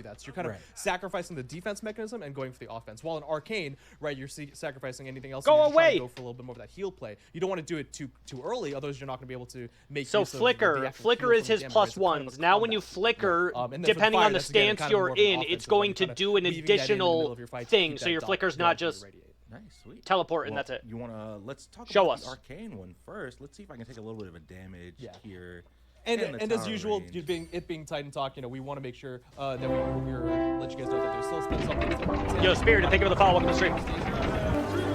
that. So you're kind of sacrificing the defense mechanism and going for the offense. While in Arcane, right, you're sacrificing anything else. Go and you're away! Go for a little bit more of that heal play. You don't want to do it too early, otherwise you're not going to be able to make So use of Flicker is his damage, +1s. Now when you Flicker, depending on the stance you're in, it's going to do an additional thing. So your Flicker's not just Nice, sweet. teleport and that's it. You wanna let's talk Show about us. the Arcane one first. Let's see if I can take a little bit of a damage here. And as usual, it being Titan Talk, we want to make sure that we're let you guys know that there's still some things. Yo, Spirit, thank you for the follow. Welcome to the stream.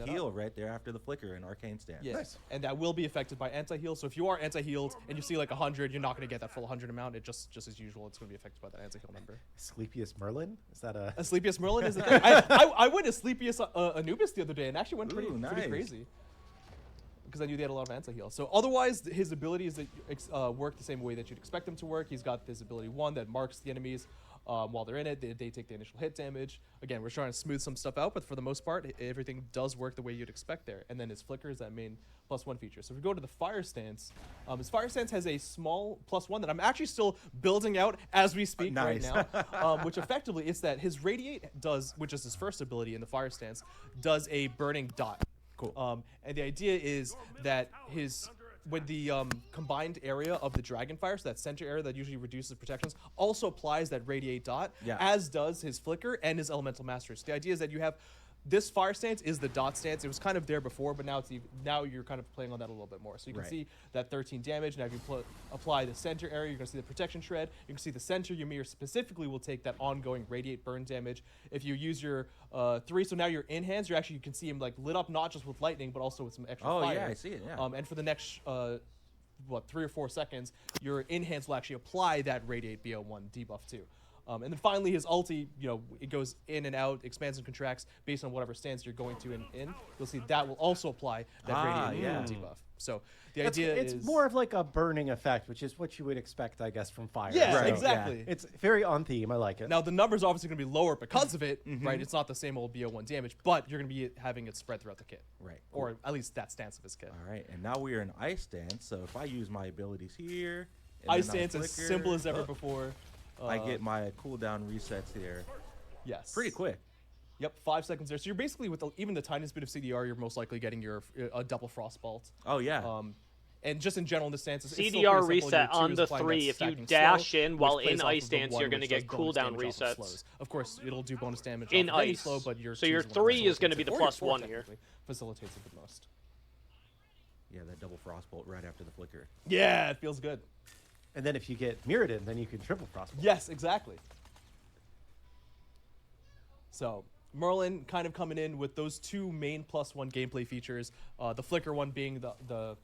Heal right there after the Flicker and Arcane stance. Yes, nice. And that will be affected by anti-heal. So if you are anti-healed and you see like 100, you're not going to get that full 100 amount. It just as usual, it's going to be affected by that anti-heal number. Sleepiest Merlin? Is that a Sleepiest Merlin? Is it? I went to Sleepiest Anubis the other day and actually went pretty crazy. Because I knew they had a lot of anti-heal. So otherwise, his abilities that work the same way that you'd expect them to work. He's got this ability 1 that marks the enemies while they're in it. They take the initial hit damage. Again, we're trying to smooth some stuff out, but for the most part, everything does work the way you'd expect there. And then his Flicker is that main +1 feature. So if we go to the Fire Stance, his Fire Stance has a small +1 that I'm actually still building out as we speak right now, which effectively is that his Radiate does, which is his first ability in the Fire Stance, does a burning dot. Cool. And the idea is that when the combined area of the Dragonfire, so that center area that usually reduces protections, also applies that Radiate dot, as does his Flicker and his Elemental Mastery. So the idea is that you have this Fire Stance is the dot stance. It was kind of there before, but now you're kind of playing on that a little bit more. So you can see that 13 damage. Now if you apply the center area, you're going to see the Protection Shred. You can see the center Ymir specifically will take that ongoing Radiate burn damage. If you use your 3, so now you're in hands, you can see him like lit up not just with lightning, but also with some extra fire. Oh yeah, I see it. Yeah. And for the next 3 or 4 seconds, your in hands will actually apply that Radiate BO1 debuff too. And then finally, his ulti, it goes in and out, expands and contracts based on whatever stance you're going to in. You'll see that will also apply that Radiate debuff. So the idea is... It's more of like a burning effect, which is what you would expect, I guess, from fire. Yeah, exactly. Yeah. It's very on theme. I like it. Now, the number's obviously going to be lower because of it, right? It's not the same old BO1 damage, but you're going to be having it spread throughout the kit. Right. Or at least that stance of his kit. All right, and now we are in Ice Stance, so if I use my abilities here... Ice Stance as simple as ever before. I get my cooldown resets here. Yes. Pretty quick. Yep, 5 seconds there. So you're basically, with even the tiniest bit of CDR, you're most likely getting a double Frostbolt. Oh, yeah. And just in general in the stances, CDR reset on the 3. If you dash in while in Ice Stance, you're going to get cooldown resets. Of course, it'll do bonus damage in Ice. Slow, but so your 3 is going to be the +1 here. Facilitates it the most. Yeah, that double Frostbolt right after the Flicker. Yeah, it feels good. And then if you get Mirrodin, then you can triple Frostbolt. Yes, exactly. So Merlin kind of coming in with those 2 main +1 gameplay features, the Flicker one being the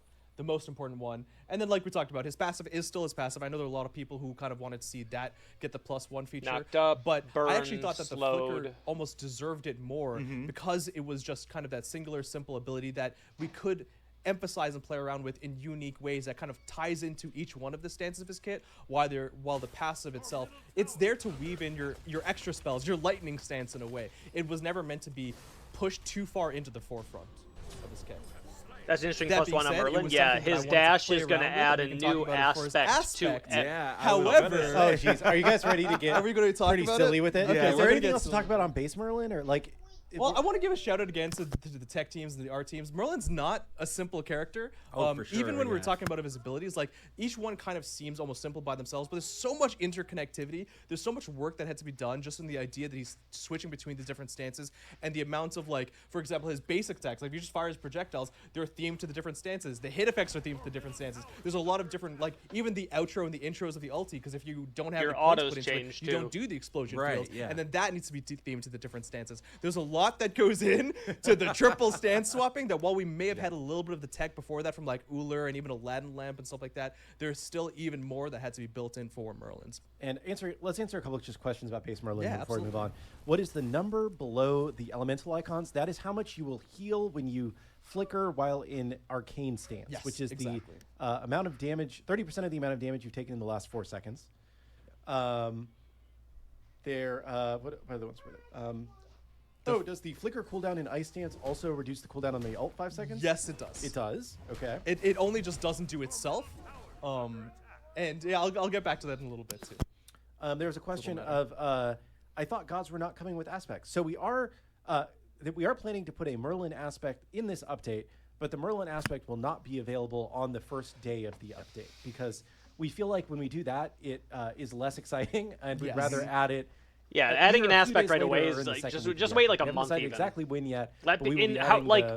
most important one. And then like we talked about, his passive is still his passive. I know there are a lot of people who kind of wanted to see that get the +1 feature. Knocked up, but burned, I actually thought that the slowed. Flicker almost deserved it more because it was just kind of that singular, simple ability that we could emphasize and play around with in unique ways that kind of ties into each one of the stances of his kit, while the passive itself, it's there to weave in your extra spells, your lightning stance in a way. It was never meant to be pushed too far into the forefront of his kit. That's an interesting +1 on Merlin. Yeah, his dash is going to add a new aspect to it. Yeah. However... Oh, jeez. Are you guys ready to get pretty silly with it? Okay, is there anything else to talk about on base Merlin? Or like... Well, I want to give a shout out again to the tech teams and the art teams. Merlin's not a simple character. For sure, even when we're talking about his abilities, like each one kind of seems almost simple by themselves, but there's so much interconnectivity. There's so much work that had to be done just in the idea that he's switching between the different stances and the amounts of, like, for example, his basic attacks. Like if you just fire his projectiles, they're themed to the different stances. The hit effects are themed to the different stances. There's a lot of different, like even the outro and the intros of the ulti, because if you don't have your the points autos put into change it, you don't do the explosion fields, yeah. and then that needs to be themed to the different stances. There's a lot that goes in to the triple stance swapping that while we may have had a little bit of the tech before that from like Uller and even Aladdin Lamp and stuff like that, there's still even more that had to be built in for Merlin's. And let's answer a couple of just questions about base Merlin before absolutely. we move on. What is the number below the elemental icons? That is how much you will heal when you Flicker while in Arcane stance, which is the amount of damage, 30% of the amount of damage you've taken in the last 4 seconds. What are the ones for it? Oh, does the Flicker cooldown in Ice Stance also reduce the cooldown on the ult 5 seconds? Yes, it does. It does? Okay. It only just doesn't do itself. And yeah, I'll get back to that in a little bit too. there was a question of I thought gods were not coming with aspects. So we are planning to put a Merlin aspect in this update, but the Merlin aspect will not be available on the first day of the update because we feel like when we do that, it is less exciting, and we'd rather add it. Yeah, adding an aspect right away is like just wait like a month even. Exactly when yet.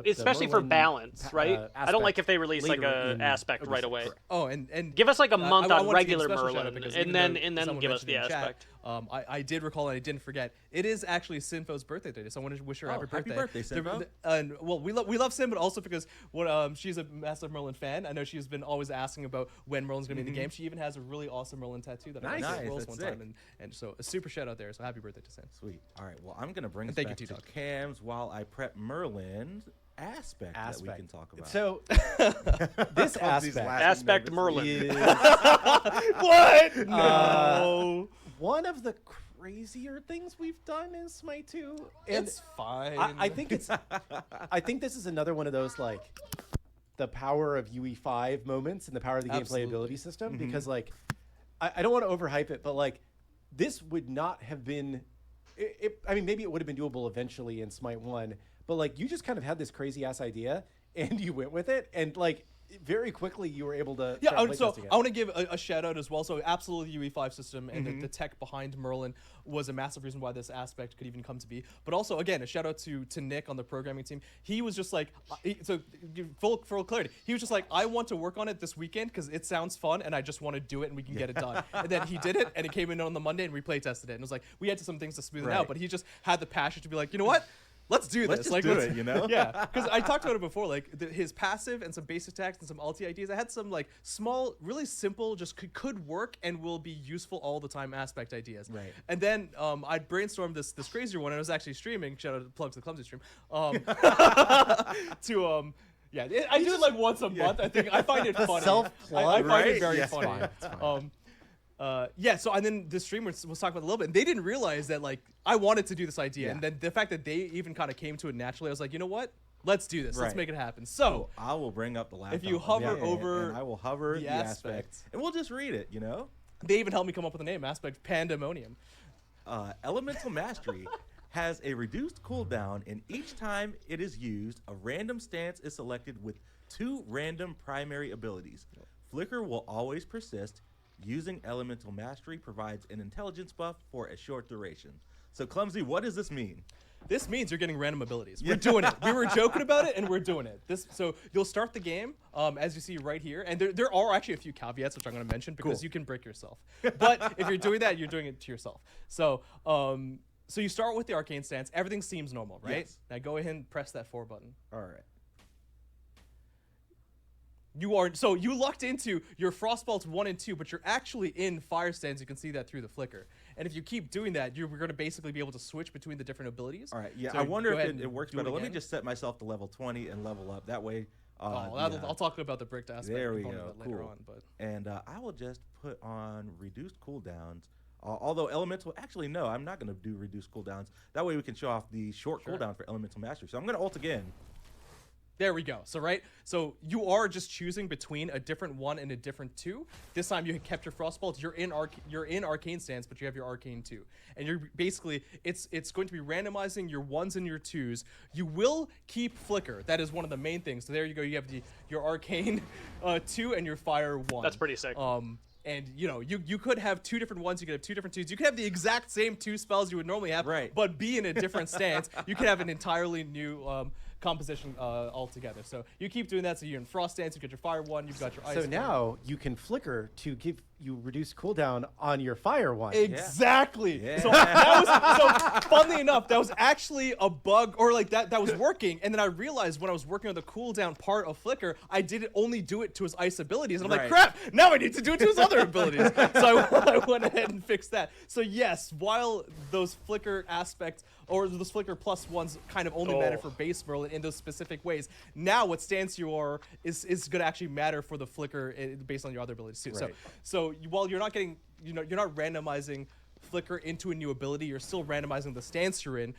Especially for balance, right? I don't like if they release like a aspect right away. Oh, and give us like a month on regular Merlin, and then give us the aspect. I did recall and I didn't forget. It is actually Sinfo's birthday today, so I want to wish her happy birthday. Happy birthday, Sinfo. And well, we love Sin, but also because she's a massive Merlin fan. I know she's been always asking about when Merlin's going to be in the game. She even has a really awesome Merlin tattoo that I got one time, and so a super shout out there. So happy birthday to Sin. Sweet. All right. Well, I'm going to bring us back to Cam's while I prep Merlin's aspect that we can talk about. So this aspect Merlin is what? No. One of the crazier things we've done in Smite 2. And it's fine. I think it's. I think this is another one of those like the power of UE5 moments and the power of the gameplay ability system because like I don't want to overhype it, but like this would not have been. I mean, maybe it would have been doable eventually in Smite 1, but like you just kind of had this crazy ass idea and you went with it, and like very quickly you were able to so I want to give a shout out as well. So absolutely the UE5 system and the tech behind Merlin was a massive reason why this aspect could even come to be, but also again a shout out to Nick on the programming team. He was just like full clarity, he was just like, I want to work on it this weekend because it sounds fun and I just want to do it and we can get it done. And then he did it and it came in on the Monday and we play tested it and it was like we had some things to smooth it out, but he just had the passion to be like, you know what, let's do this. Let's do it, you know? Yeah, because I talked about it before, like his passive and some basic attacks and some ulti ideas. I had some like small, really simple, just could work and will be useful all the time aspect ideas. Right. And then I brainstormed this crazier one, and I was actually streaming. Shout out to Plug to the Clumsy stream. I do it like once a month. I think I find it funny. Self-plug, I find it very funny. It's fine. So and then the streamer was talking about it a little bit, and they didn't realize that like I wanted to do this idea, and then the fact that they even kind of came to it naturally, I was like, you know what? Let's do this. Let's make it happen. So I will bring up the laptop. If you hover over, and I will hover the aspect, and we'll just read it. You know, they even helped me come up with a name. Aspect Pandemonium. Elemental Mastery has a reduced cooldown, and each time it is used, a random stance is selected with 2 random primary abilities. Flicker will always persist. Using Elemental Mastery provides an intelligence buff for a short duration. So, Clumsy, what does this mean? This means you're getting random abilities. We're doing it. We were joking about it, and we're doing it. So you'll start the game, as you see right here, and there are actually a few caveats, which I'm going to mention, because you can break yourself. But if you're doing that, you're doing it to yourself. So you start with the Arcane Stance. Everything seems normal, right? Yes. Now go ahead and press that 4 button. All right. You lucked into your Frostbolts 1 and 2, but you're actually in Fire Stance. You can see that through the flicker. And if you keep doing that, you're going to basically be able to switch between the different abilities. All right. Yeah, so I wonder if it works better. Let me just set myself to level 20 and level up. That way. I'll talk about the bricked aspect later on. But and I will just put on reduced cooldowns. Although Elemental, actually no, I'm not going to do reduced cooldowns. That way we can show off the short cooldown for Elemental Mastery. So I'm going to ult again. There we go. So you are just choosing between a different 1 and a different 2. This time you kept your Frostbolt. You're in Arcane Stance, but you have your Arcane 2. And you're basically it's going to be randomizing your 1s and your 2s. You will keep Flicker. That is one of the main things. So there you go. You have your Arcane 2 and your Fire 1. That's pretty sick. And you could have 2 different 1s, you could have 2 different 2s. You could have the exact same 2 spells you would normally have, but be in a different stance. You could have an entirely new composition altogether. So you keep doing that. So you're in Frost Stance, you've got your Fire 1, you've got your Ice 1. So now you can Flicker to give you reduced cooldown on your Fire 1. Exactly. Yeah. So funnily enough, that was actually a bug, or like that was working. And then I realized when I was working on the cooldown part of Flicker, I didn't only do it to his ice abilities. And I'm like, crap, now I need to do it to his other abilities. So I went ahead and fixed that. So yes, while those Flicker aspects, or those Flicker plus 1s kind of only matter for base Merlin in those specific ways, now what stance you are is going to actually matter for the Flicker based on your other abilities too. So while you're not getting, you're not randomizing flicker into a new ability, you're still randomizing the stance you're in,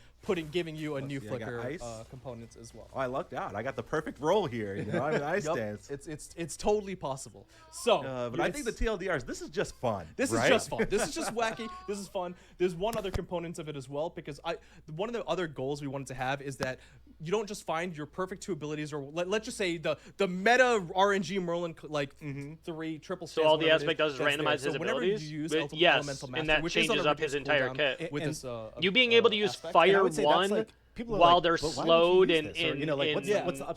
giving you a new flicker components as well. Oh, I lucked out. I got the perfect roll here. You know, I'm in ice stance. It's totally possible. So, but I think the TLDRs, this is just fun. This is just fun. This is just wacky. This is fun. There's one other component of it as well, because one of the other goals we wanted to have is that you don't just find your perfect 2 abilities, or let's just say the meta RNG Merlin like 3 triple. So all the aspect does is randomize his abilities. You use Elemental Master, and that changes up his entire kit. With this, you being able to use Fire 1 while they're slowed in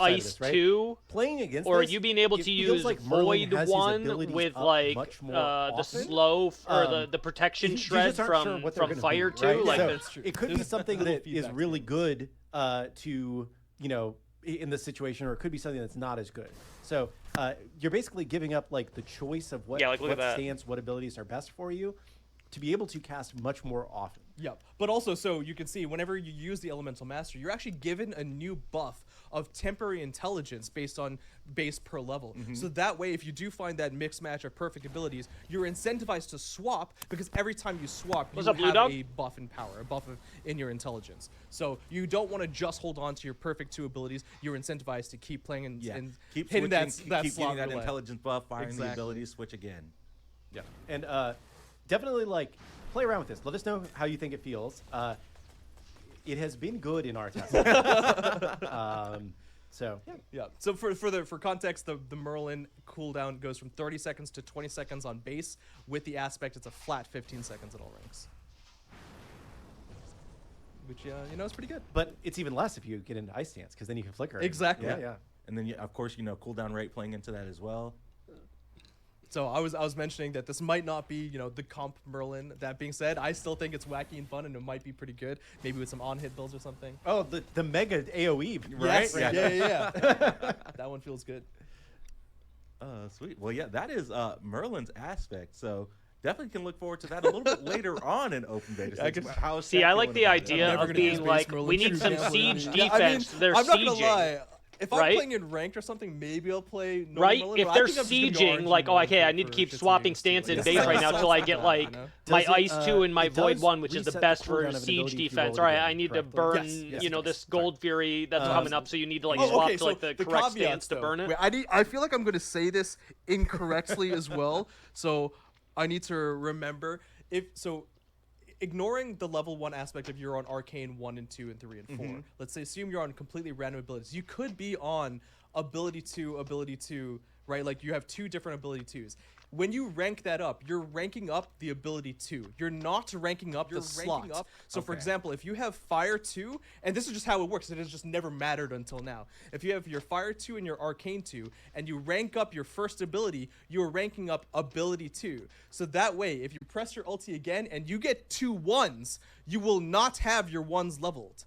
Ice 2, playing against or you being able to use Void 1 with like the slow or the protection shred from Fire 2. Right? Like so it could be something that is really good to in this situation, or it could be something that's not as good. So you're basically giving up like the choice of what stance, what abilities are best for you, to be able to cast much more often. Yep. But also, so you can see, whenever you use the Elemental Master, you're actually given a new buff of temporary intelligence based on base per level. So that way, if you do find that mixed match of perfect abilities, you're incentivized to swap, because every time you swap, you have a buff in power, a buff in your intelligence. So you don't want to just hold on to your perfect 2 abilities. You're incentivized to keep playing and keep hitting switching, that keep slot getting that roulette. intelligence buff, firing the abilities, switch again. Yeah. And definitely like play around with this. Let us know how you think it feels. It has been good in our testing. So yeah. So for context, the Merlin cooldown goes from 30 seconds to 20 seconds on base. With the aspect, it's a flat 15 seconds at all ranks, which is pretty good. But it's even less if you get into Ice Stance, because then you can flicker. Exactly. Yeah. And then of course cooldown rate playing into that as well. So I was mentioning that this might not be, the comp Merlin. That being said, I still think it's wacky and fun, and it might be pretty good. Maybe with some on-hit builds or something. Oh, the mega AoE, right? Yes. Yeah. That one feels good. Sweet. Well, yeah, that is Merlin's aspect. So definitely can look forward to that a little bit later on in open beta. See, I like the idea of being like, we need some siege defense. They're I'm not sieging. gonna lie. If I'm playing in ranked or something, maybe I'll play normal Merlin, if they're sieging, like, okay, I need to keep swapping stance in base right now till I get like my Ice 2 and my Void 1, which is the best for siege defense. All right, I need to burn, this Gold Fury that's coming up, so you need to like swap to like the correct stance to burn it. I feel like I'm going to say this incorrectly as well, so I need to remember ignoring the level 1 aspect of you're on Arcane 1 and 2 and 3 and 4. Let's say assume you're on completely random abilities. You could be on ability 2, right? Like you have 2 different ability 2s. When you rank that up, you're ranking up the ability 2. You're not ranking up the slot. So for example, if you have Fire 2, and this is just how it works, it has just never mattered until now. If you have your Fire 2 and your Arcane 2, and you rank up your first ability, you're ranking up ability 2. So that way, if you press your ulti again and you get 2 1s, you will not have your 1s leveled.